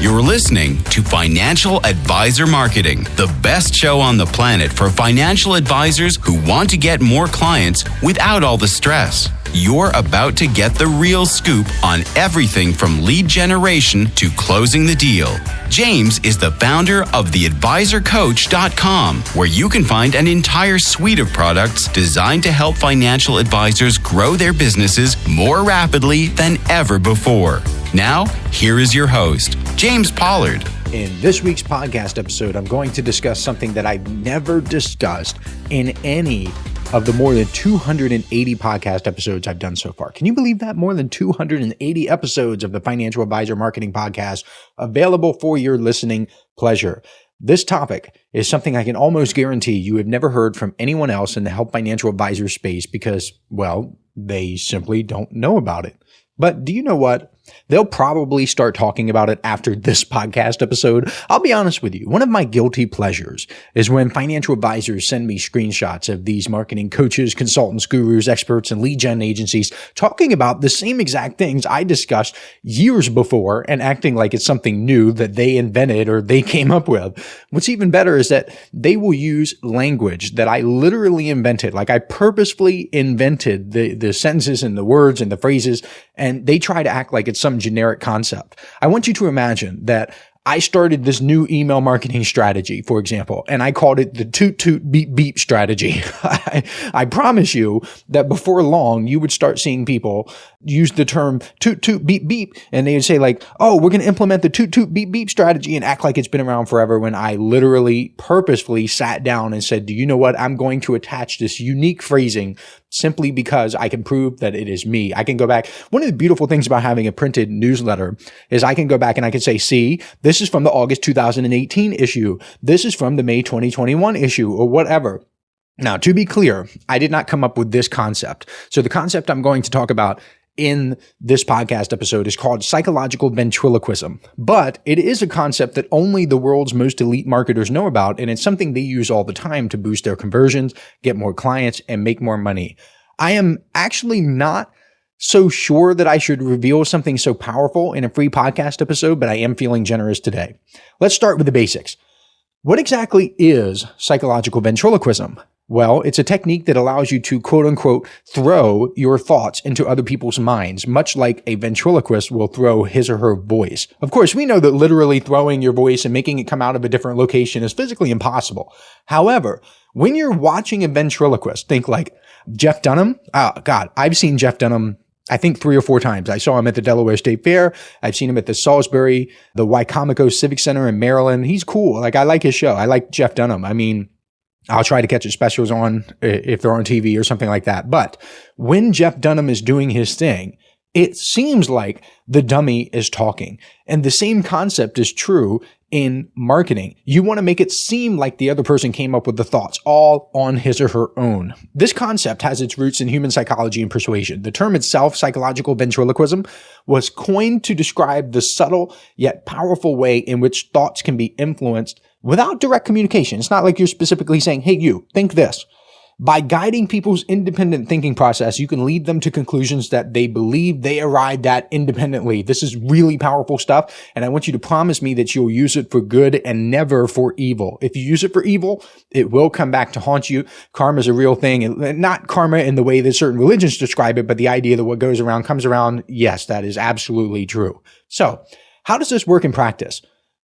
You're listening to Financial Advisor Marketing, the best show on the planet for financial advisors who want to get more clients without all the stress. You're about to get the real scoop on everything from lead generation to closing the deal. James is the founder of theadvisorcoach.com, where you can find an entire suite of products designed to help financial advisors grow their businesses more rapidly than ever before. Now, here is your host, James Pollard. In this week's podcast episode, I'm going to discuss something that I've never discussed in any of the more than 280 podcast episodes I've done so far. Can you believe that? More than 280 episodes of the Financial Advisor Marketing Podcast available for your listening pleasure. This topic is something I can almost guarantee you have never heard from anyone else in the help financial advisor space because, well, they simply don't know about it. But do you know what? They'll probably start talking about it after this podcast episode. I'll be honest with you. One of my guilty pleasures is when financial advisors send me screenshots of these marketing coaches, consultants, gurus, experts, and lead gen agencies talking about the same exact things I discussed years before and acting like it's something new that they invented or they came up with. What's even better is that they will use language that I literally invented. Like I purposefully invented the sentences and the words and the phrases, and they try to act like it's some generic concept. I want you to imagine that I started this new email marketing strategy, for example, and I called it the toot toot beep beep strategy. I promise you that before long, you would start seeing people use the term toot toot beep beep, and they would say like, oh, we're going to implement the toot toot beep beep strategy and act like it's been around forever, when I literally purposefully sat down and said, do you know what? I'm going to attach this unique phrasing simply because I can prove that it is me. I can go back. One of the beautiful things about having a printed newsletter is I can go back and I can say, see, this is from the August 2018 issue. This is from the May 2021 issue, or whatever. Now, to be clear, I did not come up with this concept. So the concept I'm going to talk about in this podcast episode is called psychological ventriloquism, but it is a concept that only the world's most elite marketers know about, and it's something they use all the time to boost their conversions, get more clients, and make more money. I am actually not so sure that I should reveal something so powerful in a free podcast episode, but I am feeling generous today. Let's start with the basics. What exactly is psychological ventriloquism? Well, it's a technique that allows you to, quote unquote, throw your thoughts into other people's minds, much like a ventriloquist will throw his or her voice. Of course, we know that literally throwing your voice and making it come out of a different location is physically impossible. However, when you're watching a ventriloquist, think like Jeff Dunham. Oh, God, I've seen Jeff Dunham I think 3 or 4 times. I saw him at the Delaware State Fair. I've seen him at the Salisbury, the Wycomico Civic Center in Maryland. He's cool. Like, I like his show. I like Jeff Dunham. I mean, I'll try to catch his specials on if they're on TV or something like that. But when Jeff Dunham is doing his thing, it seems like the dummy is talking. And the same concept is true in marketing. You want to make it seem like the other person came up with the thoughts all on his or her own. This concept has its roots in human psychology and persuasion. The term itself, psychological ventriloquism, was coined to describe the subtle yet powerful way in which thoughts can be influenced without direct communication. It's not like you're specifically saying, hey, you, think this. By guiding people's independent thinking process, you can lead them to conclusions that they believe they arrived at independently. This is really powerful stuff, and I want you to promise me that you'll use it for good and never for evil. If you use it for evil, it will come back to haunt you. Karma is a real thing, and not karma in the way that certain religions describe it, but the idea that what goes around comes around. Yes, that is absolutely true. So, how does this work in practice?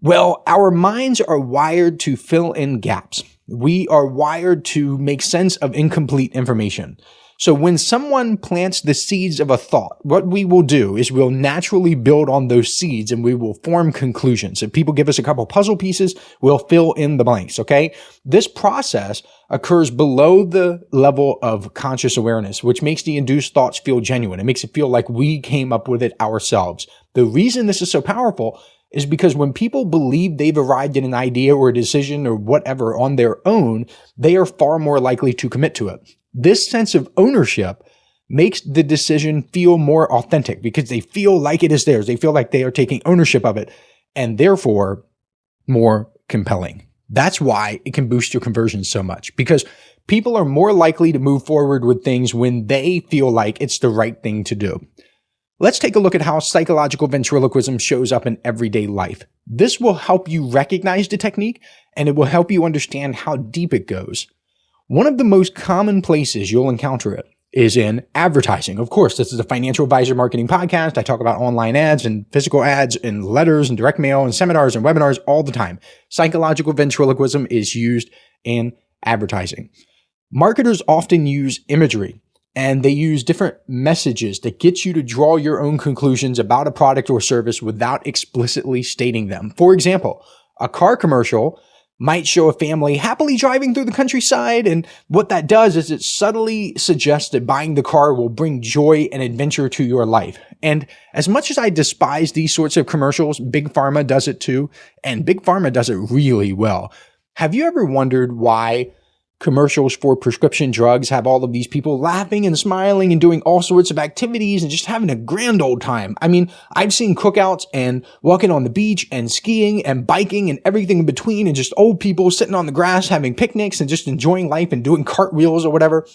Well, our minds are wired to fill in gaps. We are wired to make sense of incomplete information. So when someone plants the seeds of a thought, what we will do is we'll naturally build on those seeds and we will form conclusions. If people give us a couple puzzle pieces, we'll fill in the blanks, okay? This process occurs below the level of conscious awareness, which makes the induced thoughts feel genuine. It makes it feel like we came up with it ourselves. The reason this is so powerful is because when people believe they've arrived at an idea or a decision or whatever on their own, they are far more likely to commit to it. This sense of ownership makes the decision feel more authentic because they feel like it is theirs. They feel like they are taking ownership of it and therefore more compelling. That's why it can boost your conversion so much, because people are more likely to move forward with things when they feel like it's the right thing to do. Let's take a look at how psychological ventriloquism shows up in everyday life. This will help you recognize the technique, and it will help you understand how deep it goes. One of the most common places you'll encounter it is in advertising. Of course, this is a financial advisor marketing podcast. I talk about online ads and physical ads and letters and direct mail and seminars and webinars all the time. Psychological ventriloquism is used in advertising. Marketers often use imagery, and they use different messages that get you to draw your own conclusions about a product or service without explicitly stating them. For example, a car commercial might show a family happily driving through the countryside, and what that does is it subtly suggests that buying the car will bring joy and adventure to your life. And as much as I despise these sorts of commercials, Big Pharma does it too, and Big Pharma does it really well. Have you ever wondered why commercials for prescription drugs have all of these people laughing and smiling and doing all sorts of activities and just having a grand old time? I mean, I've seen cookouts and walking on the beach and skiing and biking and everything in between, and just old people sitting on the grass having picnics and just enjoying life and doing cartwheels or whatever.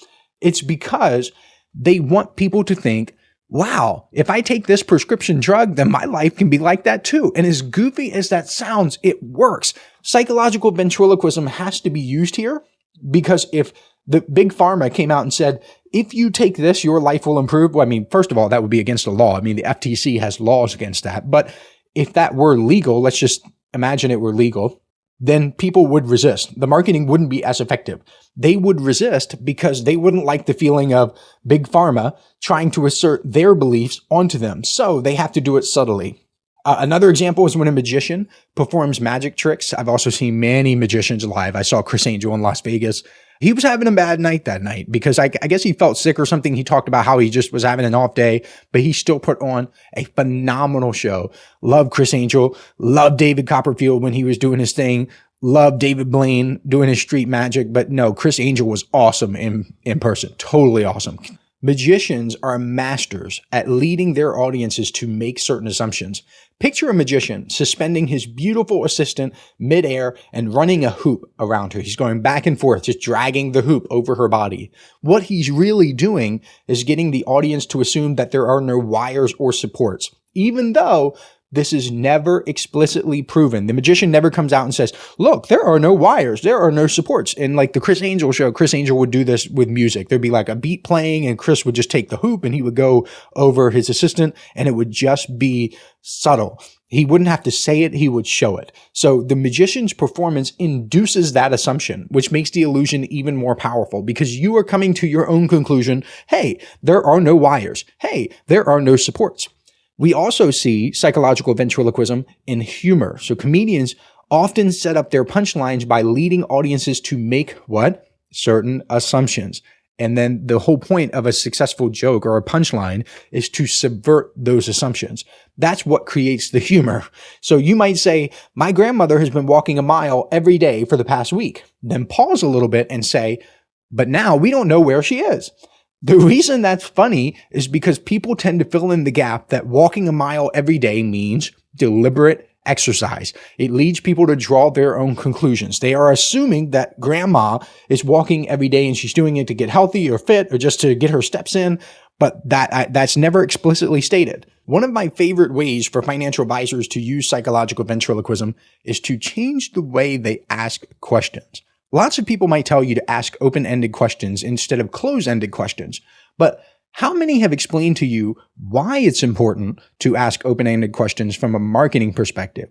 It's because they want people to think, wow, if I take this prescription drug, then my life can be like that too. And as goofy as that sounds, it works. Psychological ventriloquism has to be used here, because if the Big Pharma came out and said, if you take this, your life will improve. Well, I mean, first of all, that would be against the law. I mean, the FTC has laws against that. But if that were legal, let's just imagine it were legal, then people would resist. The marketing wouldn't be as effective. They would resist because they wouldn't like the feeling of Big Pharma trying to assert their beliefs onto them. So they have to do it subtly. Another example is when a magician performs magic tricks. I've also seen many magicians live. I saw Chris Angel in Las Vegas. He was having a bad night that night because I guess he felt sick or something. He talked about how he just was having an off day, but he still put on a phenomenal show. Love Chris Angel. Love David Copperfield when he was doing his thing. Love David Blaine doing his street magic. But no, Chris Angel was awesome in person. Totally awesome. Magicians are masters at leading their audiences to make certain assumptions. Picture a magician suspending his beautiful assistant midair and running a hoop around her. He's going back and forth, just dragging the hoop over her body. What he's really doing is getting the audience to assume that there are no wires or supports, even though this is never explicitly proven. The magician never comes out and says, look, there are no wires, there are no supports. In like the Chris Angel show, Chris Angel would do this with music. There'd be like a beat playing and Chris would just take the hoop and he would go over his assistant and it would just be subtle. He wouldn't have to say it, he would show it. So the magician's performance induces that assumption, which makes the illusion even more powerful because you are coming to your own conclusion. Hey, there are no wires. Hey, there are no supports. We also see psychological ventriloquism in humor. So comedians often set up their punchlines by leading audiences to make what? Certain assumptions. And then the whole point of a successful joke or a punchline is to subvert those assumptions. That's what creates the humor. So you might say, my grandmother has been walking a mile every day for the past week. Then pause a little bit and say, but now we don't know where she is. The reason that's funny is because people tend to fill in the gap that walking a mile every day means deliberate exercise. It leads people to draw their own conclusions. They are assuming that grandma is walking every day and she's doing it to get healthy or fit or just to get her steps in, but that's never explicitly stated. One of my favorite ways for financial advisors to use psychological ventriloquism is to change the way they ask questions. Lots of people might tell you to ask open-ended questions instead of closed-ended questions, but how many have explained to you why it's important to ask open-ended questions from a marketing perspective?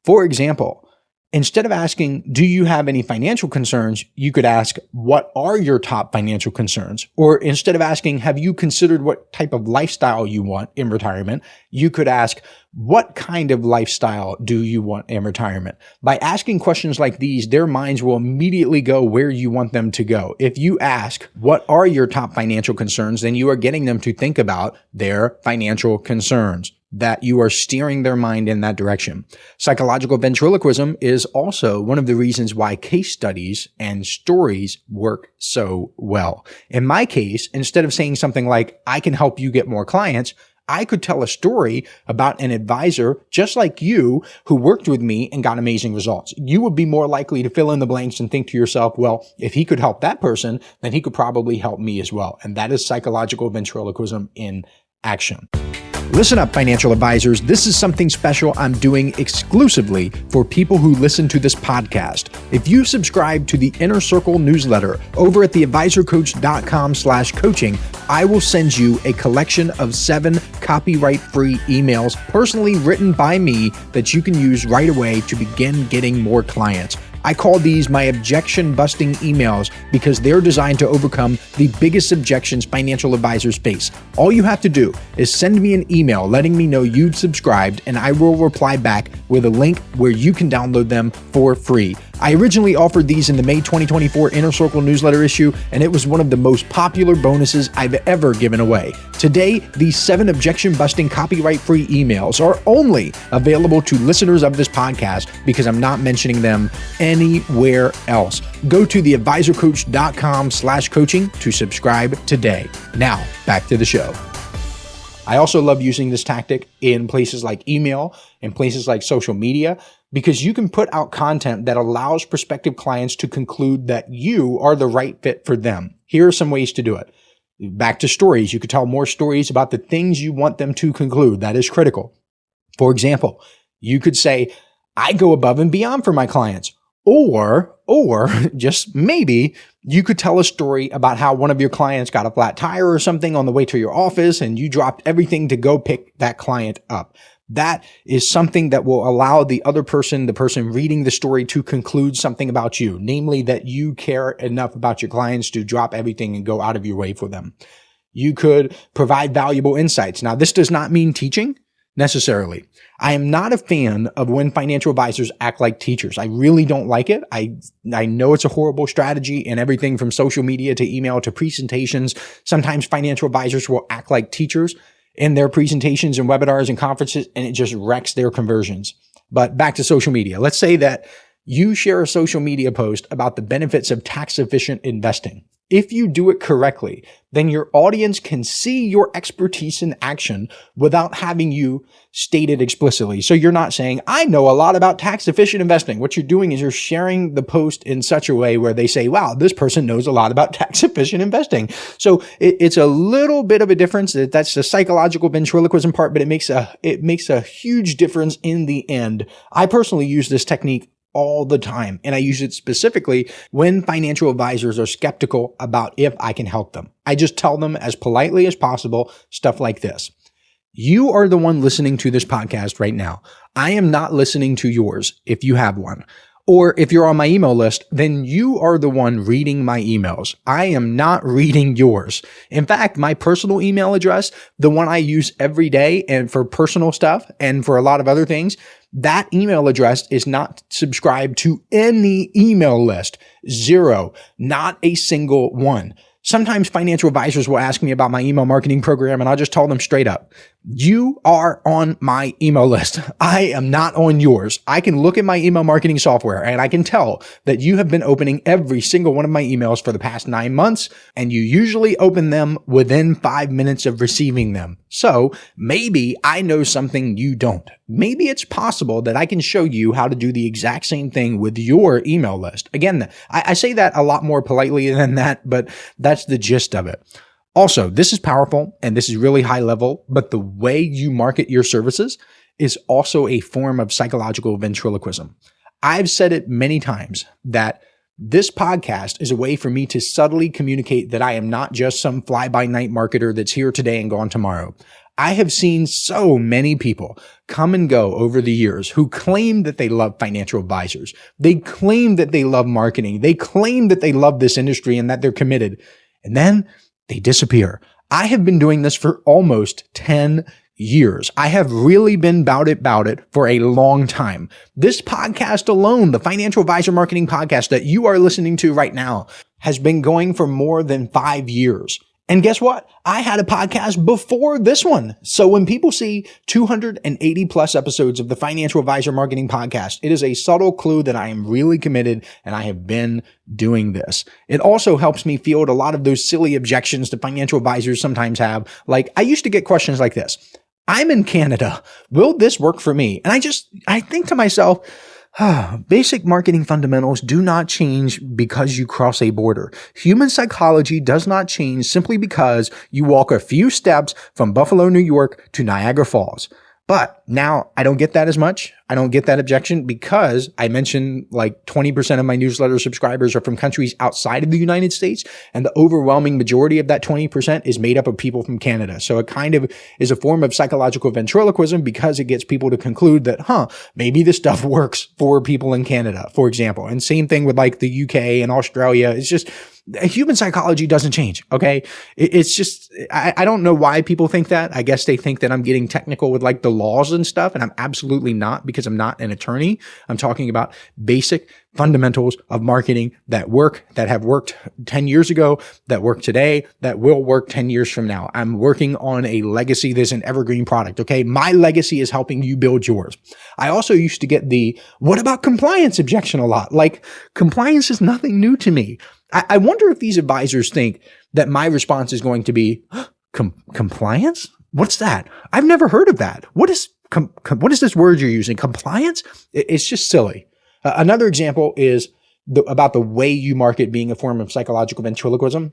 For example, instead of asking, do you have any financial concerns? You could ask, what are your top financial concerns? Or instead of asking, have you considered what type of lifestyle you want in retirement? You could ask, what kind of lifestyle do you want in retirement? By asking questions like these, their minds will immediately go where you want them to go. If you ask, what are your top financial concerns? Then you are getting them to think about their financial concerns, that you are steering their mind in that direction. Psychological ventriloquism is also one of the reasons why case studies and stories work so well. In my case, instead of saying something like, I can help you get more clients, I could tell a story about an advisor just like you who worked with me and got amazing results. You would be more likely to fill in the blanks and think to yourself, well, if he could help that person, then he could probably help me as well. And that is psychological ventriloquism in action. Listen up, financial advisors. This is something special I'm doing exclusively for people who listen to this podcast. If you subscribe to the Inner Circle newsletter over at theadvisorcoach.com/coaching, I will send you a collection of 7 copyright-free emails personally written by me that you can use right away to begin getting more clients. I call these my objection-busting emails because they're designed to overcome the biggest objections financial advisors face. All you have to do is send me an email letting me know you've subscribed, and I will reply back with a link where you can download them for free. I originally offered these in the May 2024 Inner Circle newsletter issue, and it was one of the most popular bonuses I've ever given away. Today, these 7 objection-busting copyright-free emails are only available to listeners of this podcast because I'm not mentioning them anywhere else. Go to theadvisorcoach.com/coaching to subscribe today. Now, back to the show. I also love using this tactic in places like email and places like social media because you can put out content that allows prospective clients to conclude that you are the right fit for them. Here are some ways to do it. Back to stories. You could tell more stories about the things you want them to conclude. That is critical. For example, you could say, I go above and beyond for my clients. Or just maybe you could tell a story about how one of your clients got a flat tire or something on the way to your office and you dropped everything to go pick that client up. That is something that will allow the other person, the person reading the story, to conclude something about you, namely that you care enough about your clients to drop everything and go out of your way for them. You could provide valuable insights. Now, this does not mean teaching necessarily. I am not a fan of when financial advisors act like teachers. I really don't like it. I know it's a horrible strategy in everything from social media to email to presentations. Sometimes financial advisors will act like teachers in their presentations and webinars and conferences, and it just wrecks their conversions. But back to social media. Let's say that you share a social media post about the benefits of tax-efficient investing. If you do it correctly, then your audience can see your expertise in action without having you state it explicitly. So you're not saying, I know a lot about tax-efficient investing. What you're doing is you're sharing the post in such a way where they say, wow, this person knows a lot about tax-efficient investing. So it's a little bit of a difference. That's the psychological ventriloquism part, but it makes a huge difference in the end. I personally use this technique all the time. And I use it specifically when financial advisors are skeptical about if I can help them. I just tell them as politely as possible stuff like this. You are the one listening to this podcast right now. I am not listening to yours if you have one. Or if you're on my email list, then you are the one reading my emails. I am not reading yours. In fact, my personal email address, the one I use every day and for personal stuff and for a lot of other things, that email address is not subscribed to any email list. 0. Not a single one. Sometimes financial advisors will ask me about my email marketing program, and I'll just tell them straight up, you are on my email list. I am not on yours. I can look at my email marketing software and I can tell that you have been opening every single one of my emails for the past 9 months, and you usually open them within 5 minutes of receiving them. So maybe I know something you don't. Maybe it's possible that I can show you how to do the exact same thing with your email list. Again, I say that a lot more politely than that, but that's the gist of it. Also, this is powerful and this is really high level, but the way you market your services is also a form of psychological ventriloquism. I've said it many times that this podcast is a way for me to subtly communicate that I am not just some fly-by-night marketer that's here today and gone tomorrow. I have seen so many people come and go over the years who claim that they love financial advisors. They claim that they love marketing. They claim that they love this industry and that they're committed. And then they disappear. I have been doing this for almost 10 years. I have really been about it for a long time. This podcast alone, the Financial Advisor Marketing Podcast that you are listening to right now, has been going for more than 5 years. And guess what? I had a podcast before this one. So when people see 280 plus episodes of the Financial Advisor Marketing Podcast, it is a subtle clue that I am really committed and I have been doing this. It also helps me field a lot of those silly objections that financial advisors sometimes have. Like, I used to get questions like this. I'm in Canada. Will this work for me? And I think to myself, Basic marketing fundamentals do not change because you cross a border. Human psychology does not change simply because you walk a few steps from Buffalo, New York to Niagara Falls. But now I don't get that as much. I don't get that objection because I mentioned like 20% of my newsletter subscribers are from countries outside of the United States. And the overwhelming majority of that 20% is made up of people from Canada. So it kind of is a form of psychological ventriloquism because it gets people to conclude that, maybe this stuff works for people in Canada, for example. And same thing with like the UK and Australia. It's just human psychology doesn't change. Okay. It's just, I don't know why people think that. I guess they think that I'm getting technical with like the laws and stuff. And I'm absolutely not, because I'm not an attorney. I'm talking about basic fundamentals of marketing that work, that have worked 10 years ago, that work today, that will work 10 years from now. I'm working on a legacy that's an evergreen product. Okay. My legacy is helping you build yours. I also used to get the, what about compliance objection a lot. Like compliance is nothing new to me. I wonder if these advisors think that my response is going to be compliance? What's that? I've never heard of that. What is this word you're using? Compliance? It's just silly. Another example is about the way you market being a form of psychological ventriloquism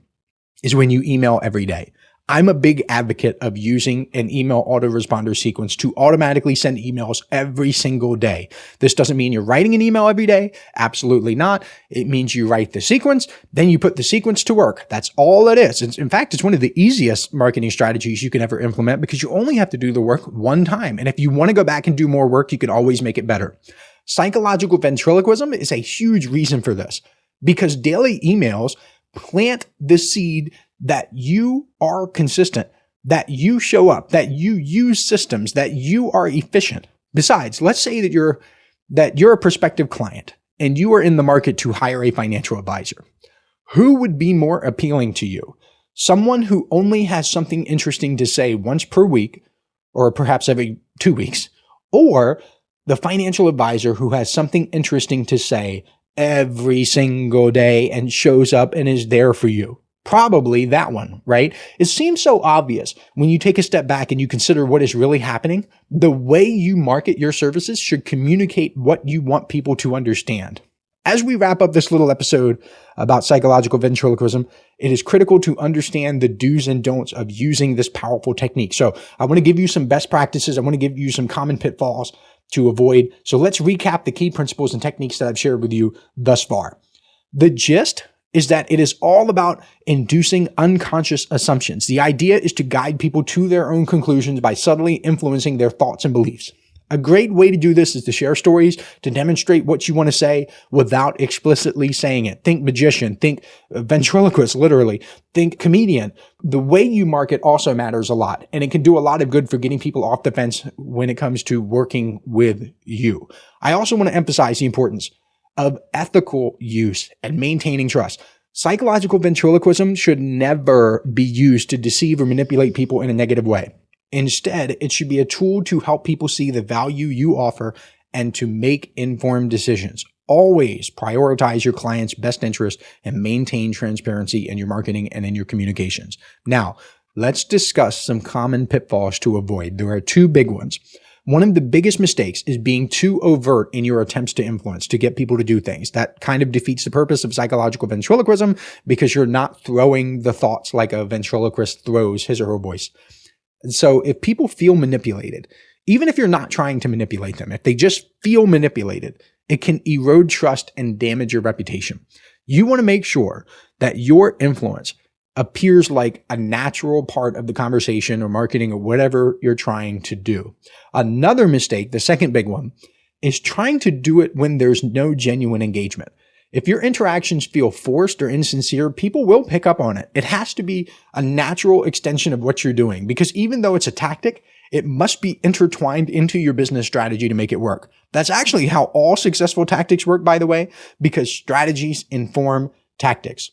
is when you email every day. I'm a big advocate of using an email autoresponder sequence to automatically send emails every single day. This doesn't mean you're writing an email every day. Absolutely not. It means you write the sequence, then you put the sequence to work. That's all it is. In fact, it's one of the easiest marketing strategies you can ever implement because you only have to do the work one time. And if you want to go back and do more work, you can always make it better. Psychological ventriloquism is a huge reason for this because daily emails plant the seed that you are consistent, that you show up, that you use systems, that you are efficient. Besides, let's say that you're a prospective client and you are in the market to hire a financial advisor. Who would be more appealing to you? Someone who only has something interesting to say once per week, or perhaps every 2 weeks, or the financial advisor who has something interesting to say every single day and shows up and is there for you? Probably that one, right? It seems so obvious when you take a step back and you consider what is really happening. The way you market your services should communicate what you want people to understand. As we wrap up this little episode about psychological ventriloquism, it is critical to understand the do's and don'ts of using this powerful technique. So I want to give you some best practices. I want to give you some common pitfalls to avoid. So let's recap the key principles and techniques that I've shared with you thus far. The gist is that it is all about inducing unconscious assumptions. The idea is to guide people to their own conclusions by subtly influencing their thoughts and beliefs. A great way to do this is to share stories to demonstrate what you want to say without explicitly saying it. Think magician, think ventriloquist, literally, think comedian. The way you market also matters a lot, and it can do a lot of good for getting people off the fence when it comes to working with you. I also want to emphasize the importance of ethical use and maintaining trust. Psychological ventriloquism should never be used to deceive or manipulate people in a negative way. Instead, it should be a tool to help people see the value you offer and to make informed decisions. Always prioritize your client's best interest and maintain transparency in your marketing and in your communications. Now, let's discuss some common pitfalls to avoid. There are two big ones. One of the biggest mistakes is being too overt in your attempts to influence, to get people to do things. That kind of defeats the purpose of psychological ventriloquism because you're not throwing the thoughts like a ventriloquist throws his or her voice. And so if people feel manipulated, even if you're not trying to manipulate them, if they just feel manipulated, it can erode trust and damage your reputation. You want to make sure that your influence appears like a natural part of the conversation or marketing or whatever you're trying to do. Another mistake, the second big one, is trying to do it when there's no genuine engagement. If your interactions feel forced or insincere, people will pick up on it. It has to be a natural extension of what you're doing because even though it's a tactic, it must be intertwined into your business strategy to make it work. That's actually how all successful tactics work, by the way, because strategies inform tactics.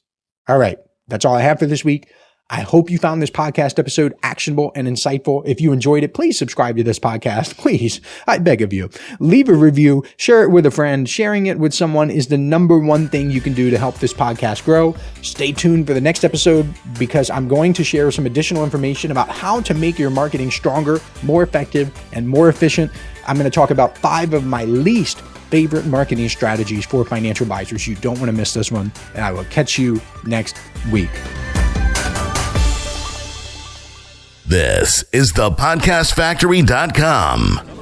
All right. That's all I have for this week. I hope you found this podcast episode actionable and insightful. If you enjoyed it, please subscribe to this podcast. Please, I beg of you. Leave a review, share it with a friend. Sharing it with someone is the number one thing you can do to help this podcast grow. Stay tuned for the next episode because I'm going to share some additional information about how to make your marketing stronger, more effective, and more efficient. I'm going to talk about 5 of my least favorite marketing strategies for financial advisors. You don't want to miss this one, and I will catch you next week. This is thepodcastfactory.com.